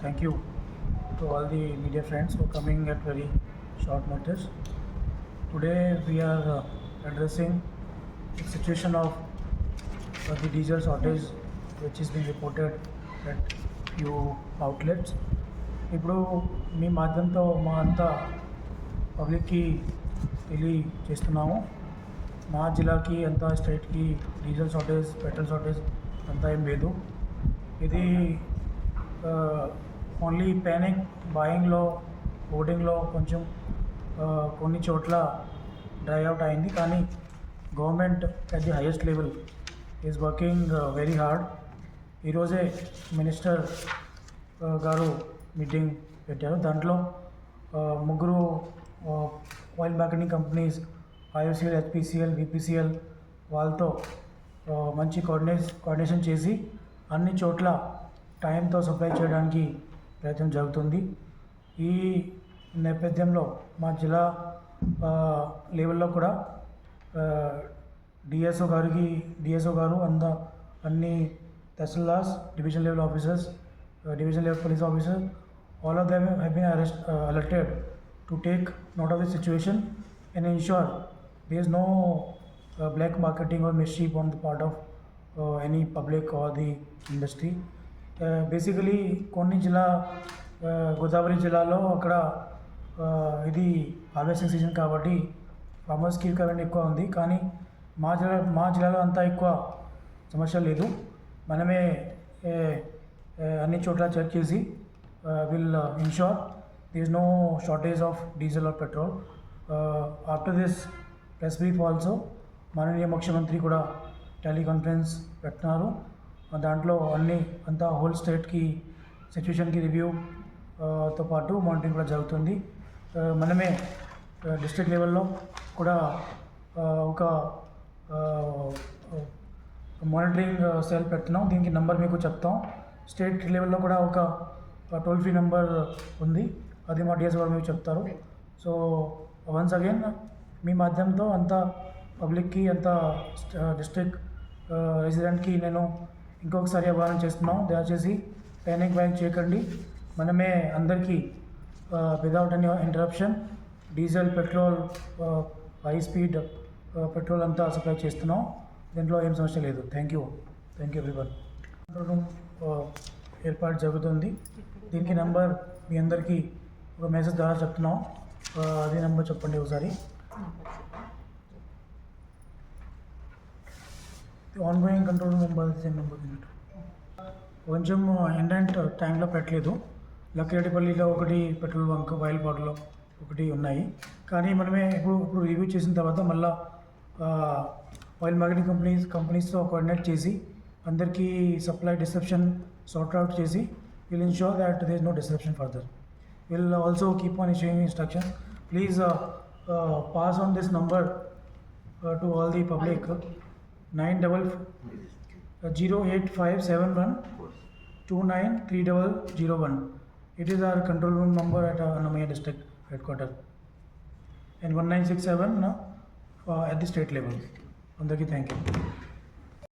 Thank you to all the media friends for coming at very short notice. Today we are addressing the situation of the diesel shortage which is being reported at few outlets. ఇప్పుడు మీ మాధ్యమంతో మా అంతా పబ్లిక్కి తెలియజేస్తున్నాము. మా జిల్లాకి అంతా స్టేట్కి diesel shortage, petrol shortage అంతా ఏం లేదు. ఇది ఓన్లీ ప్యానిక్ బాయింగ్లో, ఓటింగ్లో కొంచెం కొన్ని చోట్ల డ్రై అవుట్ అయింది. కానీ government at the highest level is working very hard. ఈరోజే మినిస్టర్ గారు మీటింగ్ పెట్టారు. దాంట్లో ముగ్గురు oil marketing companies IOCL, HPCL, BPCL వాళ్ళతో మంచి కోఆర్డినేషన్ చేసి అన్ని చోట్ల టైంతో సప్లై చేయడానికి ప్రయత్నం జరుగుతుంది. ఈ నేపథ్యంలో మా జిల్లా లెవెల్లో కూడా డిఎస్ఓ గారు అన్ని tahsildars, division level officers, division level police officer, all of them have been alerted to take note of the situation and ensure there is no black marketing or mischief on the part of any public or the industry. Basically కొన్ని గోదావరి జిల్లాలో అక్కడ ఇది harvesting season కాబట్టి ఫార్మర్స్కి current ఎక్కువ ఉంది. కానీ మా జిల్లాలో అంతా ఎక్కువ సమస్య లేదు. మనమే అన్ని చోట్ల చెక్ చేసి will ensure there is no shortage of diesel or petrol. After this press brief also మాననీయ ముఖ్యమంత్రి కూడా టెలికాన్ఫరెన్స్ పెట్టినారు. దాంట్లో అంతా హోల్ స్టేట్కి సిచ్యువేషన్కి రివ్యూతో పాటు మానిటరింగ్ కూడా జరుగుతుంది. మనమే డిస్ట్రిక్ట్ లెవెల్లో కూడా ఒక మానిటరింగ్ సెల్ పెడుతున్నాం. దీనికి నెంబర్ మీకు చెప్తాం. స్టేట్ లెవెల్లో కూడా ఒక టోల్ ఫ్రీ నెంబర్ ఉంది, అది మా డిఎస్ గారు మీకు చెప్తారు. సో వన్స్ అగైన్ మీ మాధ్యమంతో అంతా పబ్లిక్కి, అంతా డిస్ట్రిక్ట్ రెసిడెంట్కి నేను ఇంకొకసారి ఆహ్వానం చేస్తున్నాం. దయచేసి ప్యానిక్ చేయకండి. మనమే అందరికీ without any interruption diesel, petrol, high speed petrol అంతా సప్లై చేస్తున్నాం. దీంట్లో ఏం సమస్య లేదు. Thank you everyone. ఏర్పాటు జరుగుతుంది. దీనికి నెంబర్ మీ అందరికీ ఒక మెసేజ్ ద్వారా చెప్తున్నాం. అది నెంబర్ చెప్పండి ఒకసారి. Ongoing control number same number. కొంచెం ఎండెంట్ ట్యాంక్లో పెట్టలేదు. లక్కిరెడ్డిపల్లిలో ఒకటి, పెట్రోల్ బంక్ వైల్పాడులో ఒకటి ఉన్నాయి. కానీ మనమే ఇప్పుడు రివ్యూ చేసిన తర్వాత మళ్ళీ ఆయిల్ మార్కెటింగ్ కంపెనీస్తో కోఆర్డినేట్ చేసి అందరికీ సప్లై డిస్క్రిప్షన్ సార్ట్ అవుట్ చేసి will ensure that there is no disruption further. We'll also keep on issuing instructions. Please pass on this number to all the public. 08571293001. It is our control room number at Annamaya district headquarters, and 1967 at the state level. Andaki, thank you.